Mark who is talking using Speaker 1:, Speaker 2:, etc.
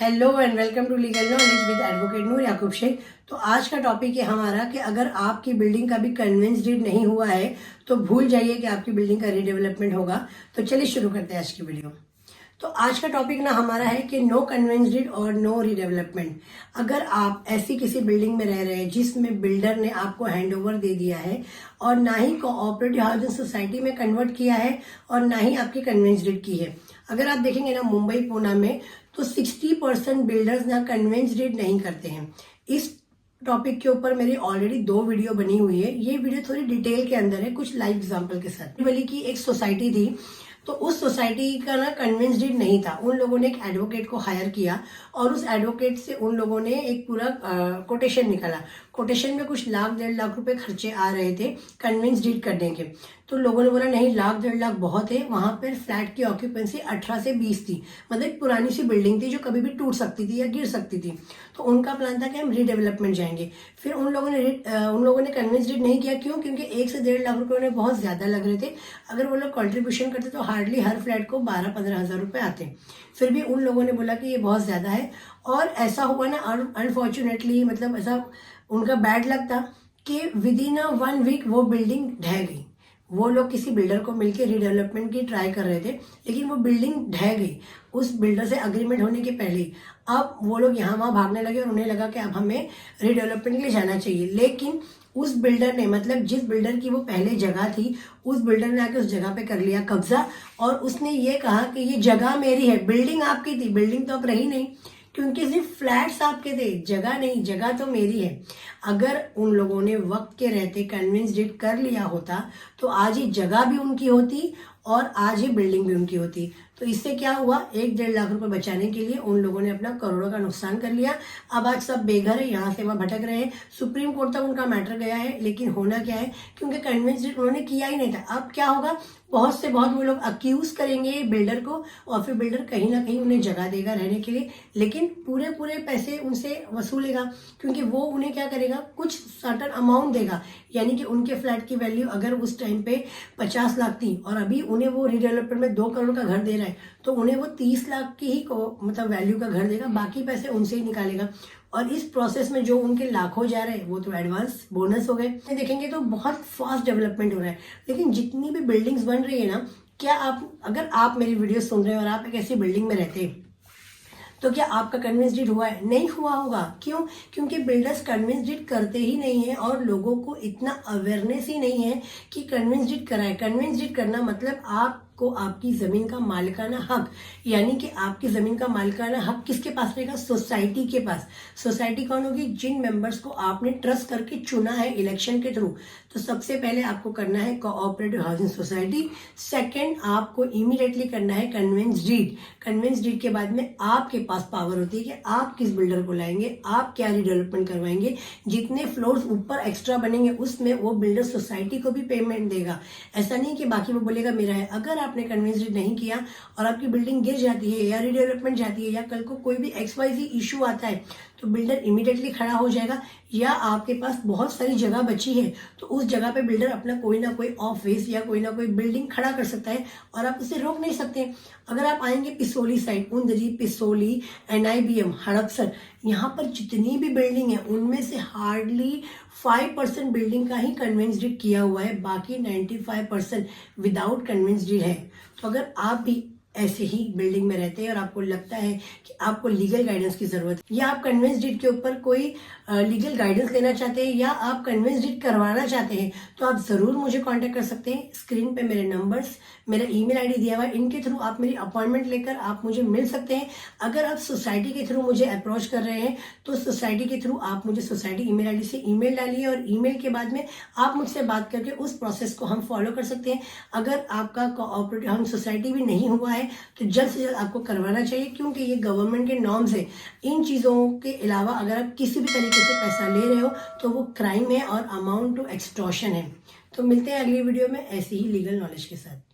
Speaker 1: Hello and welcome to legal knowledge with advocate Noor Yakub Shaikh. तो आज का टॉपिक है हमारा कि अगर आपकी बिल्डिंग का भी कन्वेंस डीड नहीं हुआ है तो भूल जाइए कि आपकी बिल्डिंग का रीडेवलपमेंट होगा। तो चलिए शुरू करते हैं आज की वीडियो। तो आज का टॉपिक ना हमारा है कि नो कन्वेंस डीड और नो रीडेवलपमेंट। अगर आप ऐसी किसी बिल्डिंग में रह रहे हैं जिसमें बिल्डर ने आपको हैंडओवर दे दिया है और ना ही कोऑपरेटिव हाउसिंग सोसाइटी में कन्वर्ट किया है और ना ही आपकी कन्वेंस डीड की है। अगर आप देखेंगे ना मुंबई पूना में तो 60% बिल्डर्स ना कन्वेंस डीड नहीं करते हैं। इस टॉपिक के ऊपर मेरी ऑलरेडी 2 वीडियो बनी हुई है। ये वीडियो थोड़ी डिटेल के अंदर है, कुछ लाइव एग्जांपल के साथ। वाली की एक सोसाइटी थी, तो उस सोसाइटी का ना कन्वेंस डीड नहीं था। उन लोगों ने एक एडवोकेट को हायर किया और उस एडवोकेट से उन लोगों ने एक पूरा कोटेशन निकाला। कोटेशन में कुछ लाख 1.5 लाख रुपए खर्चे आ रहे थे कन्वेंस डीड करने के। तो लोगों ने बोला नहीं, लाख 1.5 लाख बहुत है। वहां पर फ्लैट की ऑक्यूपेंसी 18 से 20 थी, मतलब एक पुरानी सी बिल्डिंग थी जो कभी भी टूट सकती थी या गिर सकती थी। तो उनका प्लान था कि हम रीडेवलपमेंट जाएंगे। फिर उन लोगों ने कन्वेंस डीड नहीं किया। क्यों? क्योंकि 1 से 1.5 लाख रुपए उन्हें बहुत ज्यादा लग रहे थे। अगर वो लोग कॉन्ट्रीब्यूशन करते तो हार्डली हर फ्लैट को 12-15 हजार रुपए आते। फिर भी उन लोगों ने बोला कि ये बहुत ज्यादा है। और ऐसा हुआ ना, अनफॉर्चुनेटली, मतलब ऐसा उनका बैड लक था कि विद इन 1 वीक वो बिल्डिंग ढह गई। वो लोग किसी बिल्डर को मिलकर रीडेवलपमेंट की ट्राई कर रहे थे, लेकिन वो बिल्डिंग ढह गई उस बिल्डर से अग्रीमेंट होने के पहले ही। अब वो लोग यहाँ वहां भागने लगे और उन्हें लगा कि अब हमें रीडेवलपमेंट के लिए जाना चाहिए। लेकिन उस बिल्डर ने, मतलब जिस बिल्डर की वो पहले जगह थी, उस बिल्डर ने आके उस जगह पे कर लिया कब्जा और उसने ये कहा कि ये जगह मेरी है। बिल्डिंग आपकी थी, बिल्डिंग तो अब रही नहीं, क्योंकि सिर्फ फ्लैट्स आपके थे, जगह नहीं, जगह तो मेरी है। अगर उन लोगों ने वक्त के रहते कन्विंस डीड कर लिया होता तो आज ही जगह भी उनकी होती और आज ही बिल्डिंग भी उनकी होती। तो इससे क्या हुआ, 1-1.5 लाख रुपए बचाने के लिए उन लोगों ने अपना करोड़ों का नुकसान कर लिया। अब आज सब बेघर है, यहाँ से वहां भटक रहे हैं। सुप्रीम कोर्ट तक उनका मैटर गया है, लेकिन होना क्या है, क्योंकि कन्विंस डीड उन्होंने किया ही नहीं था। अब क्या होगा, बहुत से बहुत वो लोग अक्यूज करेंगे बिल्डर को और फिर बिल्डर कहीं ना कहीं उन्हें जगह देगा रहने के लिए, लेकिन पूरे पूरे पैसे उनसे वसूलेगा। क्योंकि वो उन्हें क्या करेगा, कुछ सर्टन अमाउंट देगा। यानी कि उनके फ्लैट की वैल्यू अगर उस टाइम पे 50 लाख थी और अभी उन्हें वो रीडेवलपमेंट में 2 करोड़ का घर दे रहा है, तो उन्हें वो 30 लाख की ही मतलब वैल्यू का घर देगा, बाकी पैसे उनसे ही निकालेगा। और इस प्रोसेस में जो उनके लाखों जा रहे हैं वो तो एडवांस बोनस हो गए। देखेंगे तो बहुत फास्ट डेवलपमेंट हो रहा है। लेकिन जितनी भी बिल्डिंग्स बन रही है ना, क्या आप, अगर आप मेरी वीडियो सुन रहे हैं और आप एक ऐसी बिल्डिंग में रहते हैं तो क्या आपका कन्विंस डीड हुआ है? नहीं हुआ होगा। क्यों? क्योंकि बिल्डर्स कन्विंस डीड करते ही नहीं है और लोगों को इतना अवेयरनेस ही नहीं है कि कन्विंस डीड कराए। कन्विंस डीड करना मतलब आपको आपकी जमीन का मालिकाना हक, यानी कि आपकी जमीन का मालिकाना हक किसके पास रहेगा? सोसाइटी के पास। सोसाइटी कौन होगी? जिन मेंबर्स को आपने ट्रस्ट करके चुना है इलेक्शन के थ्रू। तो सबसे पहले आपको करना है कोऑपरेटिव हाउसिंग सोसाइटी। सेकेंड, आपको इमीडिएटली करना है कन्वेंस डीड। कन्वेंस डीड के बाद में आपके पास पावर होती है कि आप किस बिल्डर को लाएंगे, आप क्या रीडेवलपमेंट करवाएंगे। जितने फ्लोर्स ऊपर एक्स्ट्रा बनेंगे उसमें वो बिल्डर सोसाइटी को भी पेमेंट देगा। ऐसा नहीं कि बाकी वो बोलेगा मेरा है। अगर आपने कन्वेंस डीड नहीं किया और आपकी बिल्डिंग गिर जाती है या रीडेवलपमेंट जाती है या कल को कोई भी XYZ इशू आता है तो बिल्डर इमीडिएटली खड़ा हो जाएगा। या आपके पास बहुत सारी जगह बची है तो उस जगह पे बिल्डर अपना कोई ना कोई ऑफिस या कोई ना कोई बिल्डिंग खड़ा कर सकता है और आप उसे रोक नहीं सकते। अगर आप आएंगे पिसोली साइड, उंदरी, पिसोली, NIBM, हड़पसर, यहाँ पर जितनी भी बिल्डिंग है उनमें से हार्डली 5% बिल्डिंग का ही कन्वेंस डीड किया हुआ है, बाकी 95% विदाउट कन्वेंस डीड है। तो अगर आप भी ऐसे ही बिल्डिंग में रहते हैं और आपको लगता है कि आपको लीगल गाइडेंस की जरूरत है या आप कन्वेंस डीड के ऊपर कोई लीगल गाइडेंस लेना चाहते हैं या आप कन्वेंस डीड करवाना चाहते हैं, तो आप जरूर मुझे कांटेक्ट कर सकते हैं। स्क्रीन पे मेरे नंबर्स, मेरा ईमेल आईडी दिया हुआ है, इनके थ्रू आप मेरी अपॉइंटमेंट लेकर आप मुझे मिल सकते हैं। अगर आप सोसाइटी के थ्रू मुझे अप्रोच कर रहे हैं तो सोसाइटी के थ्रू आप मुझे सोसाइटी ईमेल आईडी से ईमेल डालिए और ईमेल के बाद में आप मुझसे बात करके उस प्रोसेस को हम फॉलो कर सकते हैं। अगर आपका कोऑपरेटिव हाउसिंग सोसाइटी भी नहीं हुआ है तो जल्द से जल्द आपको करवाना चाहिए, क्योंकि ये गवर्नमेंट के नॉर्म्स है। इन चीजों के अलावा अगर आप किसी भी तरीके से पैसा ले रहे हो तो वो क्राइम है और अमाउंट टू एक्सटॉर्शन है। तो मिलते हैं अगली वीडियो में ऐसी ही लीगल नॉलेज के साथ।